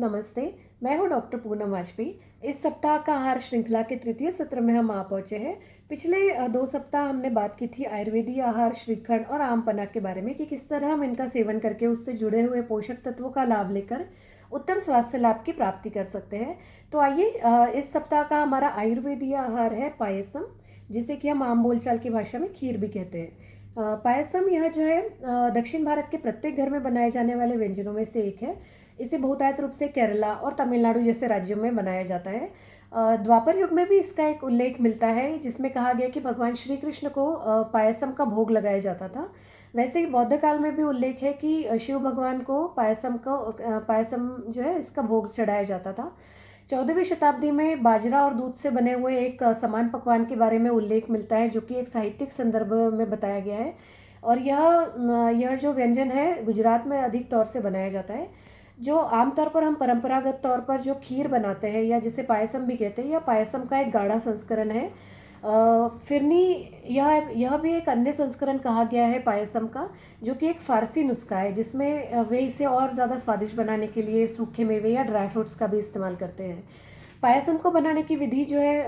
नमस्ते, मैं हूँ डॉक्टर पूनम वाजपेयी। इस सप्ताह का आहार श्रृंखला के तृतीय सत्र में हम आ पहुँचे हैं। पिछले 2 सप्ताह हमने बात की थी आयुर्वेदीय आहार, श्रीखंड और आम पन्ना के बारे में कि किस तरह हम इनका सेवन करके उससे जुड़े हुए पोषक तत्वों का लाभ लेकर उत्तम स्वास्थ्य लाभ की प्राप्ति कर सकते हैं। तो आइए इस सप्ताह का हमारा आयुर्वेदीय आहार है पायसम, जिसे कि हम आम बोलचाल की भाषा में खीर भी कहते हैं। पायसम यह जो है दक्षिण भारत के प्रत्येक घर में बनाए जाने वाले व्यंजनों में से एक है। इसे बहुतायत रूप से केरला और तमिलनाडु जैसे राज्यों में बनाया जाता है। द्वापर युग में भी इसका एक उल्लेख मिलता है जिसमें कहा गया कि भगवान श्री कृष्ण को पायसम का भोग लगाया जाता था। वैसे ही बौद्ध काल में भी उल्लेख है कि शिव भगवान को पायसम जो है इसका भोग चढ़ाया जाता था। 14वीं शताब्दी में बाजरा और दूध से बने हुए एक समान पकवान के बारे में उल्लेख मिलता है जो कि एक साहित्यिक संदर्भ में बताया गया है। और यह जो व्यंजन है गुजरात में अधिक तौर से बनाया जाता है। जो आमतौर पर हम परंपरागत तौर पर जो खीर बनाते हैं या जिसे पायसम भी कहते हैं, यह पायसम का एक गाढ़ा संस्करण है। फिरनी यह भी एक अन्य संस्करण कहा गया है पायसम का, जो कि एक फारसी नुस्खा है जिसमें वे इसे और ज़्यादा स्वादिष्ट बनाने के लिए सूखे मेवे या ड्राई फ्रूट्स का भी इस्तेमाल करते हैं। पायसम को बनाने की विधि जो है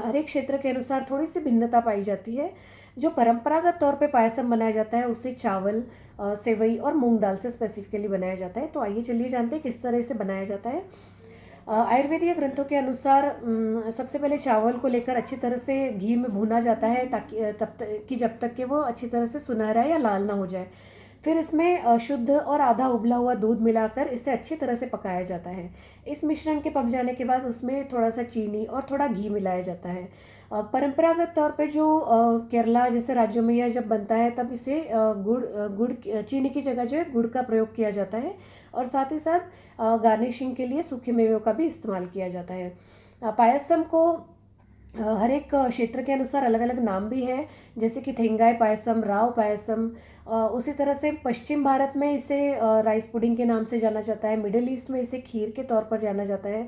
हर एक क्षेत्र के अनुसार थोड़ी सी भिन्नता पाई जाती है। जो परंपरागत तौर पे पायसम बनाया जाता है उससे चावल, सेवई और मूंग दाल से स्पेसिफिकली बनाया जाता है। तो आइए चलिए जानते हैं किस तरह से बनाया जाता है। आयुर्वेदीय ग्रंथों के अनुसार सबसे पहले चावल को लेकर अच्छी तरह से घी में भूना जाता है ताकि तब तक कि जब तक कि वो अच्छी तरह से सुनहरा या लाल ना हो जाए। फिर इसमें शुद्ध और आधा उबला हुआ दूध मिलाकर इसे अच्छी तरह से पकाया जाता है। इस मिश्रण के पक जाने के बाद उसमें थोड़ा सा चीनी और थोड़ा घी मिलाया जाता है। परंपरागत तौर पे जो केरला जैसे राज्यों में यह जब बनता है तब इसे चीनी की जगह जो है गुड़ का प्रयोग किया जाता है। और साथ ही साथ गार्निशिंग के लिए सूखे मेवों का भी इस्तेमाल किया जाता है। पायसम को हर एक क्षेत्र के अनुसार अलग अलग नाम भी है, जैसे कि थेंगाई पायसम, राव पायसम। उसी तरह से पश्चिम भारत में इसे राइस पुडिंग के नाम से जाना जाता है। मिडिल ईस्ट में इसे खीर के तौर पर जाना जाता है।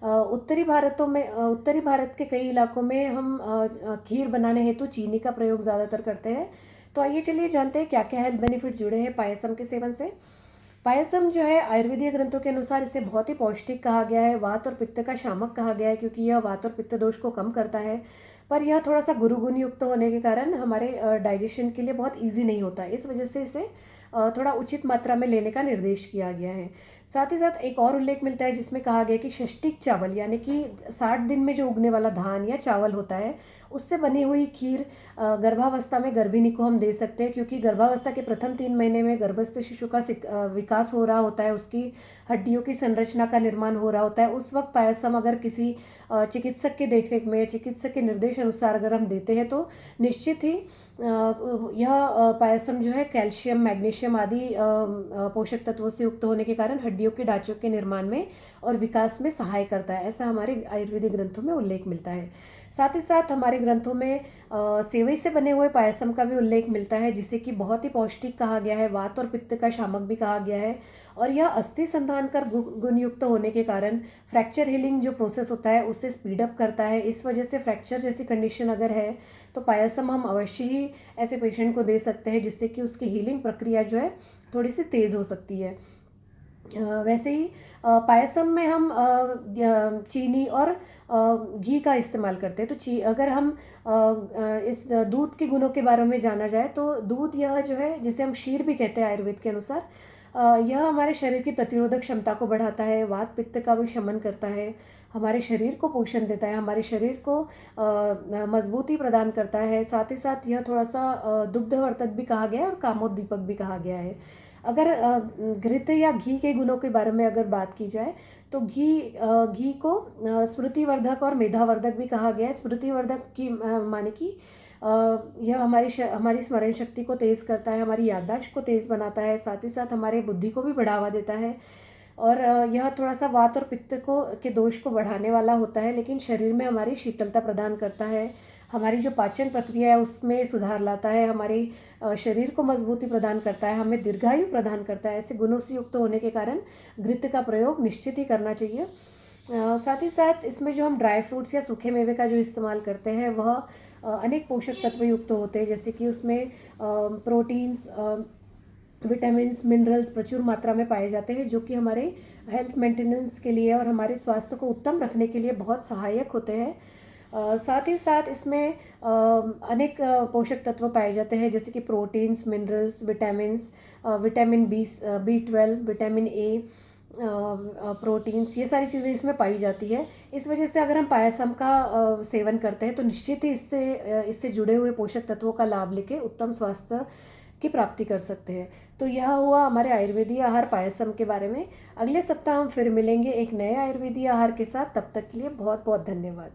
उत्तरी भारत के कई इलाकों में हम खीर बनाने हेतु चीनी का प्रयोग ज़्यादातर करते हैं। तो आइए चलिए जानते हैं क्या क्या हेल्थ बेनिफिट जुड़े हैं पायसम के सेवन से। पायसम जो है आयुर्वेदीय ग्रंथों के अनुसार इसे बहुत ही पौष्टिक कहा गया है, वात और पित्त का शामक कहा गया है क्योंकि यह वात और पित्त दोष को कम करता है। पर यह थोड़ा सा गुरुगुण युक्त होने के कारण हमारे डाइजेशन के लिए बहुत इजी नहीं होता है। इस वजह से इसे थोड़ा उचित मात्रा में लेने का निर्देश किया गया है। साथ ही साथ एक और उल्लेख मिलता है जिसमें कहा गया कि षष्टिक चावल यानी कि 60 दिन में जो उगने वाला धान या चावल होता है उससे बनी हुई खीर गर्भावस्था में गर्भिणी को हम दे सकते हैं, क्योंकि गर्भावस्था के प्रथम 3 महीने में गर्भस्थ शिशु का विकास हो रहा होता है, उसकी हड्डियों की संरचना का निर्माण हो रहा होता है। उस वक्त पायसम अगर किसी चिकित्सक के देखरेख में, चिकित्सक के निर्देश अनुसार अगर हम देते हैं तो निश्चित ही यह पायसम जो है कैल्शियम, मैग्नीशियम आदि पोषक तत्वों से युक्त होने के कारण हड्डियों के ढांचों के निर्माण में और विकास में सहाय करता है, ऐसा हमारे आयुर्वेदिक ग्रंथों में उल्लेख मिलता है। साथ ही साथ हमारे ग्रंथों में सेवई से बने हुए पायसम का भी उल्लेख मिलता है जिसे कि बहुत ही पौष्टिक कहा गया है, वात और पित्त का शामक भी कहा गया है। और यह अस्थि संधान कर गुण युक्त होने के कारण फ्रैक्चर हीलिंग जो प्रोसेस होता है उससे स्पीड अप करता है। इस वजह से फ्रैक्चर जैसी कंडीशन अगर है तो पायसम हम अवश्य ही ऐसे पेशेंट को दे सकते हैं जिससे कि उसकी हीलिंग प्रक्रिया जो है थोड़ी सी तेज़ हो सकती है। वैसे ही पायसम में हम चीनी और घी का इस्तेमाल करते हैं। तो अगर हम इस दूध के गुणों के बारे में जाना जाए तो दूध यह जो है जिसे हम क्षीर भी कहते हैं आयुर्वेद के अनुसार, यह हमारे शरीर की प्रतिरोधक क्षमता को बढ़ाता है, वात पित्त का भी शमन करता है, हमारे शरीर को पोषण देता है, हमारे शरीर को मजबूती प्रदान करता है। साथ ही साथ यह थोड़ा सा दुग्धवर्धक भी कहा गया है और कामोद्दीपक भी कहा गया है। अगर घृत या घी के गुणों के बारे में अगर बात की जाए तो घी को स्मृतिवर्धक और मेधावर्धक भी कहा गया है। स्मृतिवर्धक की माने कि यह हमारी स्मरण शक्ति को तेज़ करता है, हमारी याददाश्त को तेज़ बनाता है, साथ ही साथ हमारे बुद्धि को भी बढ़ावा देता है। और यह थोड़ा सा वात और पित्त को के दोष को बढ़ाने वाला होता है, लेकिन शरीर में हमारी शीतलता प्रदान करता है, हमारी जो पाचन प्रक्रिया है उसमें सुधार लाता है, हमारे शरीर को मजबूती प्रदान करता है, हमें दीर्घायु प्रदान करता है। ऐसे गुणों से युक्त होने के कारण घृत का प्रयोग निश्चित ही करना चाहिए। साथ ही साथ इसमें जो हम ड्राई फ्रूट्स या सूखे मेवे का जो इस्तेमाल करते हैं वह अनेक पोषक तत्व युक्त होते हैं, जैसे कि उसमें प्रोटीन्स, विटामिन्स मिनरल्स प्रचुर मात्रा में पाए जाते हैं, जो कि हमारे हेल्थ मेंटेनेंस के लिए और हमारे स्वास्थ्य को उत्तम रखने के लिए बहुत सहायक होते हैं। साथ ही साथ इसमें अनेक पोषक तत्व पाए जाते हैं, जैसे कि proteins, minerals, vitamins, vitamin B 12, vitamin A, proteins, ये सारी चीज़ें इसमें पाई जाती है। इस वजह से अगर हम पायसम का सेवन करते हैं तो निश्चित ही इससे जुड़े हुए पोषक तत्वों का लाभ लेके उत्तम स्वास्थ्य की प्राप्ति कर सकते हैं। तो यह हुआ हमारे आयुर्वेदीय आहार पायसम के बारे में। अगले सप्ताह हम फिर मिलेंगे एक नए आयुर्वेदीय आहार के साथ। तब तक के लिए बहुत बहुत धन्यवाद।